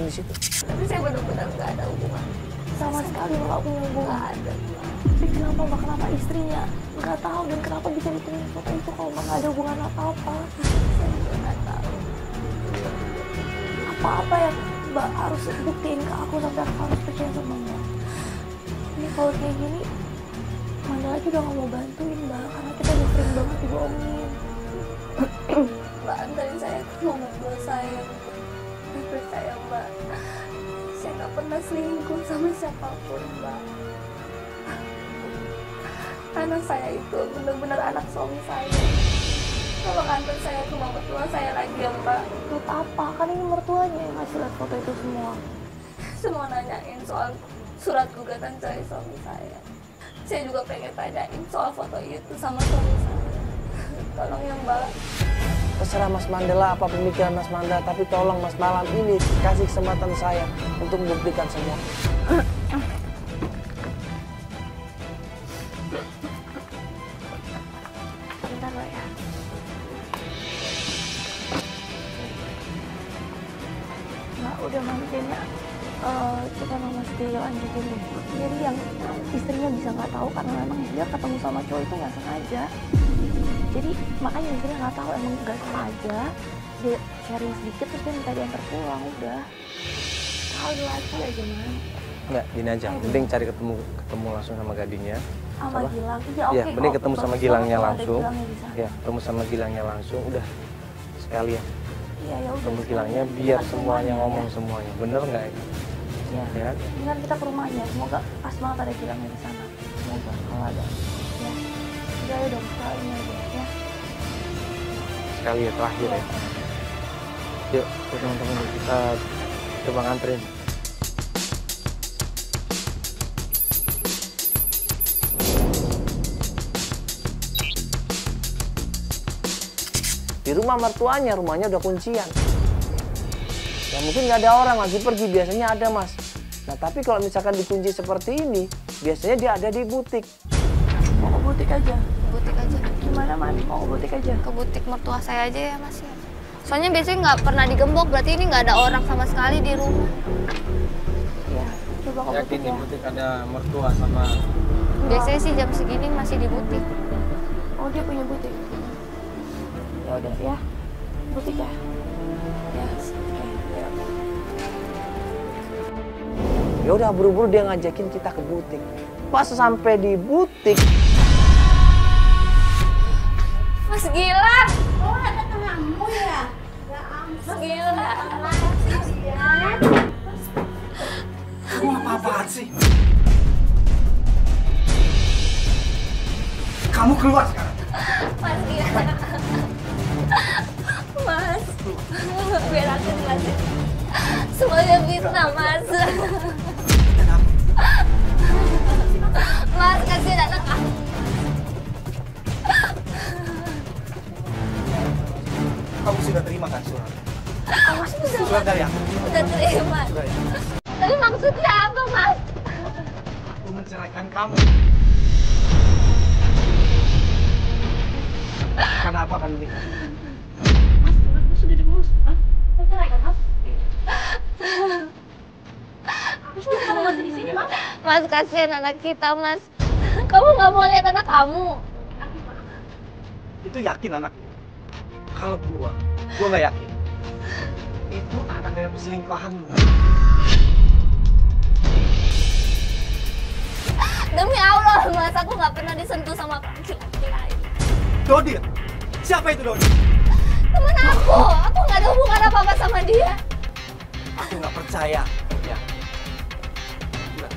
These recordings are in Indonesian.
di situ. Tapi saya benar-benar nggak ada hubungan. Sama sekali nggak punya hubungan. Nggak ada. Tapi kenapa Mbak, kenapa istrinya nggak tahu dan kenapa bisa ditulis foto itu kalau Mbak nggak ada hubungan apa-apa? Saya juga nggak tahu. Apa-apa yang Mbak harus buktiin ke aku sampai aku harus percaya sama Mbak. Ini kalau kayak gini, Manda aja udah nggak mau bantuin Mbak, karena kita udah sering banget dibohongin. Mbak antarin saya ke rumah mertua saya. Mbak percaya Mbak, saya nggak pernah selingkuh sama siapapun Mbak. Anak saya itu benar-benar anak suami saya. Tolong antar saya ke rumah mertua saya lagi ya Mbak. Buat apa? Kan ini mertuanya yang ngasih lihat foto itu semua. Semua nanyain soal surat gugatan cerai suami saya. Saya juga pengen tanyain soal foto itu sama suami saya. Tolong ya Mbak. Terserah Mas Mandela apa pemikiran Mas Manda, tapi tolong Mas malam ini kasih kesempatan saya untuk membuktikan semua. Bentar Mbak ya. Mbak udah maafin ya. Kita mesti lanjutin deh. Jadi yang istrinya bisa nggak tahu karena memang dia ketemu sama cowok itu nggak sengaja. Jadi makanya istrinya nggak tahu, emang nggak sengaja dia sharing sedikit terus dia minta diantar pulang. Udah tahu lagi aja Man. Enggak, gini aja. Mending cari ketemu langsung sama gadingnya. Sama Gilang. Ya, Ya, oke, mending kok ketemu sama bagus Gilangnya banget langsung. kalau ada Gilangnya di sana. Ya, ketemu sama Gilangnya langsung. Udah sekalian. Iya ya udah. Ketemu Gilangnya biar Kita ke semuanya rumahnya, ngomong ya. semuanya. Bener nggak ya? Ya. Ya. Dengan kita ke rumahnya, semoga pas banget ada Gilangnya di sana. Semoga kalau ada. Ya. Udah ya dong, sekalian aja ya. Sekali ya, terakhir ya. Yuk teman-teman, kita coba nganterin. Di rumah mertuanya, rumahnya udah kuncian. Ya mungkin nggak ada orang lagi pergi, biasanya ada Mas. Nah tapi kalau misalkan dikunci seperti ini, biasanya dia ada di butik. Mau ke butik aja. Butik aja. Gimana Man? Mau ke butik aja? Ke butik mertua saya aja ya Mas ya. Soalnya biasanya nggak pernah digembok, berarti ini nggak ada orang sama sekali di rumah. Ya, coba ke Yakin butik di ya. butik ada mertua sama. Biasanya sih jam segini masih di butik. Oh dia punya butik. Ya udah ya, butik ya. Ya, oke. Ya. Ya udah buru-buru dia ngajakin kita ke butik. Pas sampai di butik, Mas Gilang! Oh, ada temanmu ya? Ya ampun. Mas Gilang! Kamu apa-apaan sih? Kamu keluar sekarang. Mas Gilang! Mas! Biar aku jelasin. Semuanya fitnah, Mas. Mas, kasih anak aku. Kamu sudah terima kan surat? Mas, Surat dari aku. udah terima. Sudah ya? Tapi maksudnya apa, Mas? Aku menceraikan kamu. Kenapa kan ini? Mas sudah diurus. Mas, cerai kan, Mas? Terus kamu masih di sini, Mas? Mas, kasihan anak kita, Mas. Kamu nggak mau lihat anak kamu? Itu yakin anakku? Kalau gua nggak yakin. Itu anak dari perselingkuhanmu. Demi Allah, Mas, aku nggak pernah disentuh sama laki-laki lain. Dodi, siapa itu Dodi? Temen aku nggak ada hubungan apa-apa sama dia. Aku nggak percaya. Ya. Udah.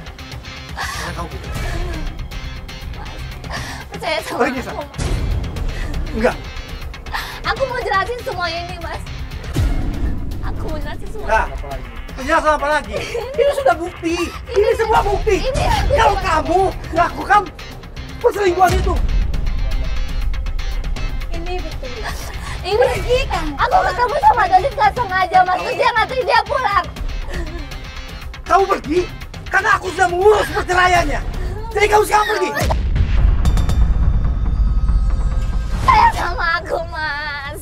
Karena kau gitu. Percaya sama Pergi aku, sana. Mas. Enggak. Aku mau jelasin semua ini, Mas. Aku mau jelasin semua. Nah, penjelasan apa lagi? Ini sudah bukti. Ini semua bukti. Kalau kamu melakukan perselingkuhan itu. Ini betul. Ini aku ketemu sama Dodi nggak sengaja, Mas. Terus dia nganterin dia pulang. Kamu pergi karena aku sudah mengurus perceraiannya. Jadi kamu sekarang pergi. Sayang sama aku, Mas.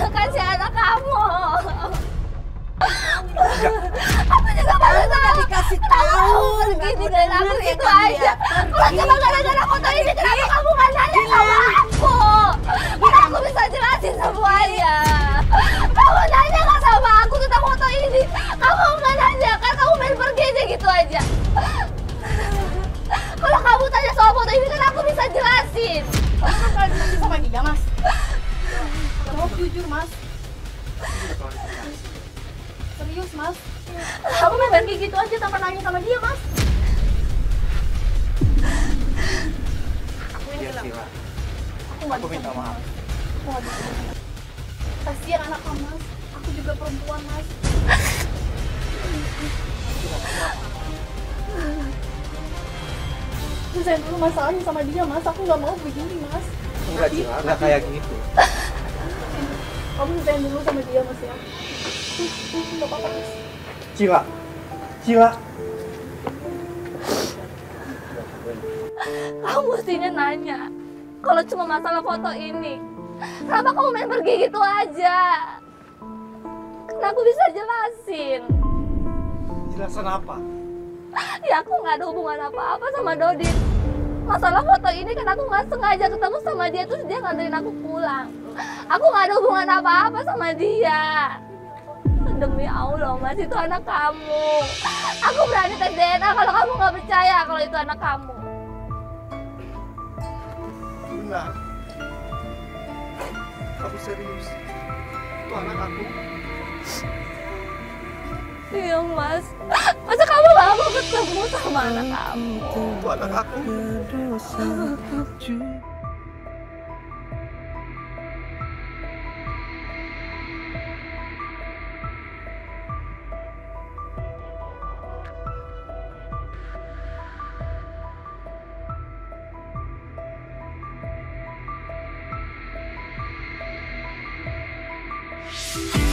Kasih anak kamu. Aku juga baru tahu. Dikasih Kamu tahu. pergi tinggalin aku gitu aja. Kalau cuma gara-gara foto ini, kenapa kamu nggak nanya sama aku? Kan aku bisa jelasin semuanya. Kamu nanya nggak sama aku tentang foto ini? Kamu nggak nanya kan? Kamu main pergi aja gitu aja. Kalau kamu tanya soal foto ini kan aku bisa jelasin. Kamu kan pernah dinanti sama dia, Mas. Jawab jujur, Mas. Serius, Mas. Kamu main pergi gitu aja tanpa nanya sama dia, Mas. Aku yang Iya, bilang. Sila. Aku nggak Aku bisa minta begini, maaf. Mas. Aku nggak bisa begini. Kasihan anak kamu, Mas. Aku juga perempuan, Mas. Selesai dulu masalahnya sama dia, Mas. Aku nggak mau begini, Mas. Enggak, Cila, enggak kayak gitu. Kamu selesai dulu sama dia, Mas ya. Nggak apa-apa, Mas. Cila. Cila. Kamu mestinya nanya. Kalau cuma masalah foto ini, kenapa kamu main pergi gitu aja? Kan aku bisa jelasin. Jelasan apa? Ya aku nggak ada hubungan apa-apa sama Dodit. Masalah foto ini kan aku nggak sengaja ketemu sama dia, terus dia nganterin aku pulang. Aku nggak ada hubungan apa-apa sama dia. Demi Allah, Mas, itu anak kamu. Aku berani tes DNA kalau kamu nggak percaya kalau itu anak kamu. Benar. Kamu serius? Itu anak aku. Iya, Mas. Masa kamu gak mau ketemu sama anak kamu? Itu anak aku. Aku